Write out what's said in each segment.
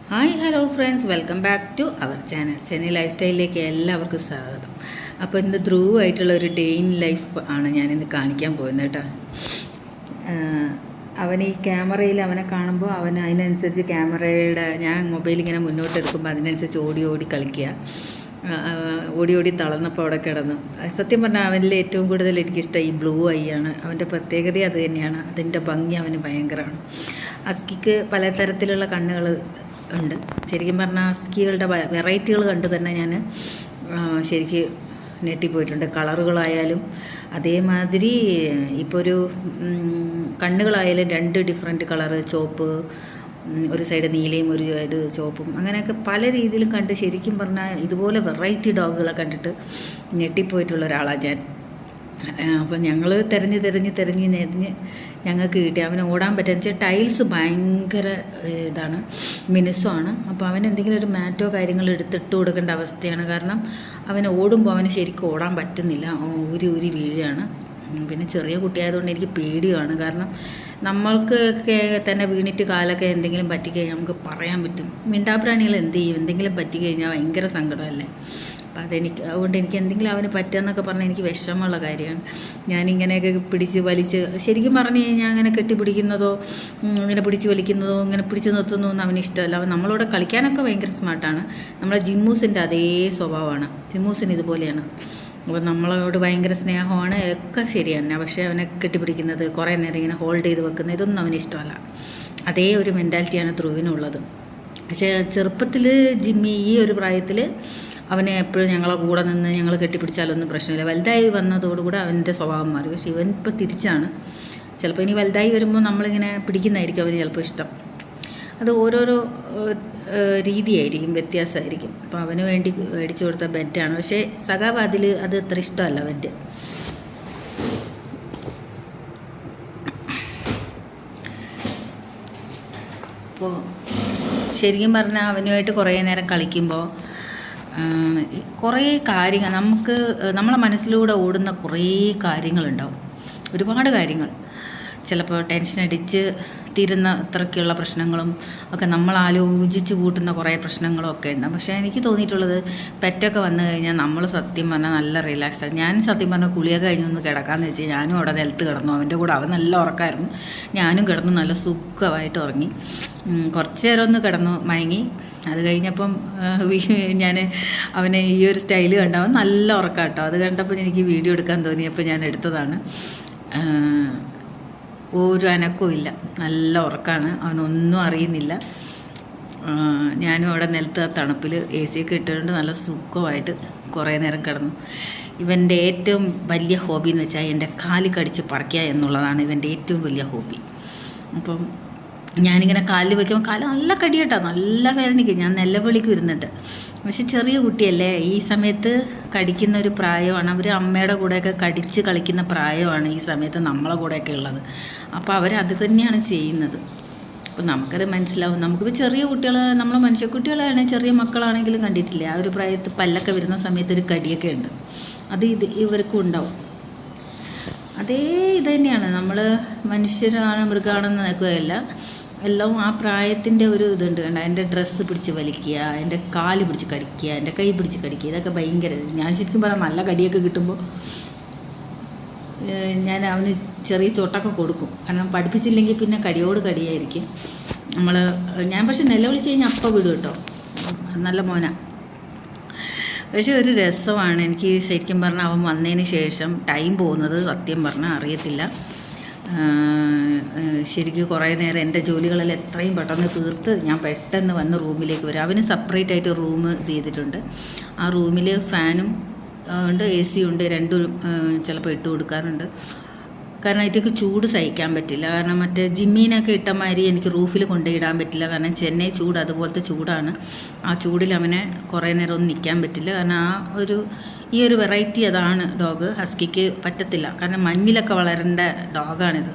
Hi hello friends, welcome back to our channel. Chennai life സ്റ്റൈലിലേക്ക് എല്ലാവർക്കും സ്വാഗതം. അപ്പോൾ ഇന്ന് ധ്രുവായിട്ടുള്ള ഒരു ഡേ ഇൻ ലൈഫ് ആണ് ഞാനിന്ന് കാണിക്കാൻ പോകുന്നത് കേട്ടോ. അവൻ ഈ ക്യാമറയിൽ അവനെ കാണുമ്പോൾ അവന് അതിനനുസരിച്ച് ക്യാമറയുടെ ഞാൻ മൊബൈൽ ഇങ്ങനെ മുന്നോട്ട് എടുക്കുമ്പോൾ അതിനനുസരിച്ച് ഓടി ഓടി കളിക്കുക. ഓടി ഓടി തളർന്നപ്പോൾ അവിടെ കിടന്നു. സത്യം പറഞ്ഞാൽ അവനിൽ ഏറ്റവും കൂടുതൽ എനിക്കിഷ്ടം ഈ ബ്ലൂ ഐ ആണ്. അവൻ്റെ പ്രത്യേകത അത് തന്നെയാണ്. അതിൻ്റെ ഭംഗി അവന് ഭയങ്കരമാണ്. അസ്കിക്ക് പലതരത്തിലുള്ള കണ്ണുകൾ ഉണ്ട്. ശരിക്കും പറഞ്ഞാൽ അസ്കികളുടെ വെറൈറ്റികൾ കണ്ട് തന്നെ ഞാൻ ശരിക്ക് ഞെട്ടിപ്പോയിട്ടുണ്ട്. കളറുകളായാലും അതേമാതിരി ഇപ്പോൾ ഒരു കണ്ണുകളായാലും 2 ഡിഫറെൻറ്റ് കളറ്, ചുവപ്പ്, ഒരു സൈഡ് നീലയും ഒരു സൈഡ് ചുവപ്പും, അങ്ങനെയൊക്കെ പല രീതിയിലും കണ്ട് ശരിക്കും പറഞ്ഞാൽ ഇതുപോലെ വെറൈറ്റി ഡോഗുകളെ കണ്ടിട്ട് ഞെട്ടിപ്പോയിട്ടുള്ള ഒരാളാണ് ഞാൻ. അപ്പം ഞങ്ങൾ തിരഞ്ഞ് ഞങ്ങൾക്ക് കിട്ടി. അവന് ഓടാൻ പറ്റുക വെച്ചാൽ ടൈൽസ് ഭയങ്കര ഇതാണ്, മിനുസമാണ്. അപ്പോൾ അവൻ എന്തെങ്കിലും ഒരു മാറ്റോ കാര്യങ്ങൾ എടുത്തിട്ട് കൊടുക്കേണ്ട അവസ്ഥയാണ്. കാരണം അവന് ഓടുമ്പോൾ അവന് ശരിക്കും ഓടാൻ പറ്റുന്നില്ല, ഊരി വീഴുകയാണ്. പിന്നെ ചെറിയ കുട്ടിയായതുകൊണ്ട് എനിക്ക് പേടിയുമാണ്. കാരണം നമ്മൾക്കൊക്കെ തന്നെ വീണിട്ട് കാലൊക്കെ എന്തെങ്കിലും പറ്റിക്കഴിഞ്ഞാൽ നമുക്ക് പറയാൻ പറ്റും. മിണ്ടാപ്രാണികൾ എന്ത് ചെയ്യും? എന്തെങ്കിലും പറ്റിക്കഴിഞ്ഞാൽ ഭയങ്കര സങ്കടമല്ലേ. അപ്പോൾ അതുകൊണ്ട് എനിക്ക് എന്തെങ്കിലും അവന് പറ്റുമെന്നൊക്കെ പറഞ്ഞാൽ എനിക്ക് വിഷമമുള്ള കാര്യമാണ്. ഞാനിങ്ങനെയൊക്കെ പിടിച്ച് വലിച്ച്, ശരിക്കും പറഞ്ഞു കഴിഞ്ഞാൽ അങ്ങനെ കെട്ടിപ്പിടിക്കുന്നതോ ഇങ്ങനെ പിടിച്ച് വലിക്കുന്നതോ ഇങ്ങനെ പിടിച്ച് നിർത്തുന്നതോ ഒന്നും അവന് ഇഷ്ടമല്ല. അവൻ നമ്മളോട് കളിക്കാനൊക്കെ ഭയങ്കര സ്മാർട്ടാണ്. നമ്മളെ ജിമ്മൂസിൻ്റെ അതേ സ്വഭാവമാണ്. ജിമ്മൂസിന് ഇതുപോലെയാണ്. അപ്പോൾ നമ്മളോട് ഭയങ്കര സ്നേഹമാണ്, ഒക്കെ ശരി തന്നെ. പക്ഷേ അവനെ കെട്ടിപ്പിടിക്കുന്നത്, കുറേ നേരം ഇങ്ങനെ ഹോൾഡ് ചെയ്ത് വെക്കുന്നത്, ഇതൊന്നും അവന് ഇഷ്ടമല്ല. അതേ ഒരു മെൻറ്റാലിറ്റിയാണ് ധ്രുവിനുള്ളത്. പക്ഷേ ചെറുപ്പത്തിൽ ജിമ്മി ഈ ഒരു പ്രായത്തിൽ അവനെ എപ്പോഴും ഞങ്ങളെ കൂടെ നിന്ന് ഞങ്ങൾ കെട്ടിപ്പിടിച്ചാലൊന്നും പ്രശ്നമില്ല. വലുതായി വന്നതോടുകൂടെ അവൻ്റെ സ്വഭാവം മാറി. പക്ഷേ ഇവൻ ഇപ്പോൾ തിരിച്ചാണ്. ചിലപ്പോൾ ഇനി വലുതായി വരുമ്പോൾ നമ്മളിങ്ങനെ പിടിക്കുന്നതായിരിക്കും അവന് ചിലപ്പോൾ ഇഷ്ടം. അത് ഓരോരോ രീതിയായിരിക്കും, വ്യത്യാസമായിരിക്കും. അപ്പോൾ അവന് വേണ്ടി മേടിച്ചു കൊടുത്ത ബെറ്റാണ്. പക്ഷേ സഖാവ് അത് അത്ര ഇഷ്ടമല്ല ബെറ്റ്. അപ്പോൾ ശരിക്കും പറഞ്ഞാൽ അവനുമായിട്ട് കുറേ നേരം കളിക്കുമ്പോൾ കുറേ കാര്യങ്ങൾ നമ്മളെ മനസ്സിലൂടെ ഓടുന്ന കുറേ കാര്യങ്ങളുണ്ടാവും, ഒരുപാട് കാര്യങ്ങൾ. ചിലപ്പോൾ ടെൻഷൻ അടിച്ച് തീരുന്ന അത്രയ്ക്കുള്ള പ്രശ്നങ്ങളും ഒക്കെ നമ്മൾ ആലോചിച്ച് കൂട്ടുന്ന കുറേ പ്രശ്നങ്ങളും ഒക്കെ ഉണ്ടാകും. പക്ഷേ എനിക്ക് തോന്നിയിട്ടുള്ളത് പെറ്റൊക്കെ വന്നു കഴിഞ്ഞാൽ നമ്മൾ സത്യം പറഞ്ഞാൽ നല്ല റിലാക്സാണ്. ഞാൻ സത്യം പറഞ്ഞാൽ കുളിയൊക്കെ കഴിഞ്ഞൊന്ന് കിടക്കാമെന്ന് വെച്ചാൽ ഞാനും അവിടെ നിലത്ത് കിടന്നു. അവൻ്റെ കൂടെ അവൻ നല്ല ഉറക്കമായിരുന്നു, ഞാനും കിടന്നു, നല്ല സുഖമായിട്ട് ഉറങ്ങി. കുറച്ച് നേരം ഒന്ന് കിടന്നു മയങ്ങി. അത് കഴിഞ്ഞപ്പം ഞാൻ അവനെ ഈ ഒരു സ്റ്റൈല് കണ്ടവൻ നല്ല ഉറക്കം കേട്ടോ. അത് കണ്ടപ്പോൾ എനിക്ക് വീഡിയോ എടുക്കാൻ തോന്നിയപ്പോൾ ഞാൻ എടുത്തതാണ്. ഒരു അനക്കവും ഇല്ല, നല്ല ഉറക്കമാണ്, അവനൊന്നും അറിയുന്നില്ല. ഞാനും അവിടെ നിലത്ത് ആ തണുപ്പിൽ AC ഒക്കെ ഇട്ടുകൊണ്ട് നല്ല സുഖമായിട്ട് കുറേ നേരം കിടന്നു. ഇവൻ്റെ ഏറ്റവും വലിയ ഹോബി എന്ന് വെച്ചാൽ എൻ്റെ കാല് കടിച്ച് പറിക്കുക എന്നുള്ളതാണ് ഇവൻ്റെ ഏറ്റവും വലിയ ഹോബി. അപ്പം ഞാനിങ്ങനെ കാലിൽ വയ്ക്കുമ്പോൾ കാല് നല്ല കടിയട്ടോ, നല്ല വേദനയ്ക്കും, ഞാൻ നിലവിളിക്ക് വരുന്നുണ്ട്. പക്ഷെ ചെറിയ കുട്ടിയല്ലേ, ഈ സമയത്ത് കടിക്കുന്ന ഒരു പ്രായമാണ്. അവർ അമ്മയുടെ കൂടെയൊക്കെ കടിച്ച് കളിക്കുന്ന പ്രായമാണ് ഈ സമയത്ത് നമ്മളെ കൂടെയൊക്കെ ഉള്ളത്. അപ്പോൾ അവരത് തന്നെയാണ് ചെയ്യുന്നത്. അപ്പോൾ നമുക്കത് മനസ്സിലാവും. നമുക്കിപ്പോൾ ചെറിയ കുട്ടികൾ, നമ്മൾ മനുഷ്യക്കുട്ടികളാണ്, ചെറിയ മക്കളാണെങ്കിലും കണ്ടിട്ടില്ല, ആ ഒരു പ്രായത്ത് പല്ലൊക്കെ വരുന്ന സമയത്ത് ഒരു കടിയൊക്കെ ഉണ്ട്. അത് ഇവർക്കും ഉണ്ടാവും. അതേ ഇത് തന്നെയാണ്. നമ്മൾ മനുഷ്യരാണ് മൃഗമാണെന്ന് നോക്കുകയല്ല, എല്ലാം ആ പ്രായത്തിൻ്റെ ഒരു ഇതുണ്ട്. കണ്ട, എൻ്റെ ഡ്രസ്സ് പിടിച്ച് വലിക്കുക, എൻ്റെ കാല് പിടിച്ച് കടിക്കുക, എൻ്റെ കൈ പിടിച്ച് കടിക്കുക, ഇതൊക്കെ ഭയങ്കര. ഞാൻ ശരിക്കും പറഞ്ഞാൽ നല്ല കടിയൊക്കെ കിട്ടുമ്പോൾ ഞാൻ അവന് ചെറിയ ചൊട്ടൊക്കെ കൊടുക്കും. കാരണം പഠിപ്പിച്ചില്ലെങ്കിൽ പിന്നെ കടിയോട് കടിയായിരിക്കും ഞാൻ. പക്ഷെ നിലവിളിച്ച് കഴിഞ്ഞാൽ അപ്പം വിടും കേട്ടോ, നല്ല മോനാ. പക്ഷേ ഒരു രസമാണ് എനിക്ക് ശരിക്കും പറഞ്ഞാൽ അവൻ വന്നതിന് ശേഷം ടൈം പോകുന്നത് സത്യം പറഞ്ഞാൽ അറിയത്തില്ല. ശരിക്കും കുറേ നേരം എൻ്റെ ജോലികളിൽ എത്രയും പെട്ടെന്ന് തീർത്ത് ഞാൻ പെട്ടെന്ന് വന്ന് റൂമിലേക്ക് വരും. അവന് സെപ്പറേറ്റ് ആയിട്ട് റൂം ചെയ്തിട്ടുണ്ട്. ആ റൂമിൽ ഫാനും ഉണ്ട്, AC ഉണ്ട്, രണ്ടും ചിലപ്പോൾ ഇട്ട് കൊടുക്കാറുണ്ട്. കാരണം അതിലേക്ക് ചൂട് സഹിക്കാൻ പറ്റില്ല. കാരണം മറ്റേ ജിമ്മീനൊക്കെ ഇട്ട മാതിരി എനിക്ക് റൂഫിൽ കൊണ്ടുപോയിടാൻ പറ്റില്ല. കാരണം ചെന്നൈ ചൂട് അതുപോലത്തെ ചൂടാണ്. ആ ചൂടിൽ അവനെ കുറേ നേരം ഒന്നും നിൽക്കാൻ പറ്റില്ല. കാരണം ഈ ഒരു വെറൈറ്റി അതാണ് ഡോഗ്. ഹസ്കിക്ക് പറ്റത്തില്ല. കാരണം മഞ്ഞിലൊക്കെ വളരേണ്ട ഡോഗാണിത്.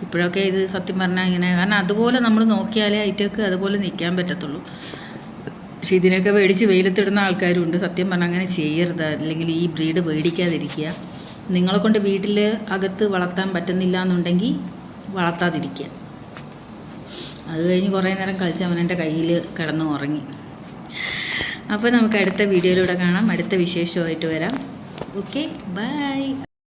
ഇപ്പോഴൊക്കെ ഇത് സത്യം പറഞ്ഞാൽ ഇങ്ങനെ, കാരണം അതുപോലെ നമ്മൾ നോക്കിയാലേ അതിറ്റൊക്കെ അതുപോലെ നിൽക്കാൻ പറ്റത്തുള്ളൂ. പക്ഷെ ഇതിനൊക്കെ മേടിച്ച് വെയിലത്തിടുന്ന ആൾക്കാരുണ്ട്. സത്യം പറഞ്ഞാൽ അങ്ങനെ ചെയ്യരുത്, അല്ലെങ്കിൽ ഈ ബ്രീഡ് മേടിക്കാതിരിക്കുക. നിങ്ങളെ കൊണ്ട് വീട്ടിൽ അകത്ത് വളർത്താൻ പറ്റുന്നില്ല എന്നുണ്ടെങ്കിൽ വളർത്താതിരിക്കുക. അത് കഴിഞ്ഞ് കുറേ നേരം കളിച്ച് അവൻ എൻ്റെ കയ്യിൽ കിടന്ന് ഉറങ്ങി. അപ്പോൾ നമുക്ക് അടുത്ത വീഡിയോയിലൂടെ കാണാം, അടുത്ത വിശേഷമായിട്ട് വരാം. Okay, by.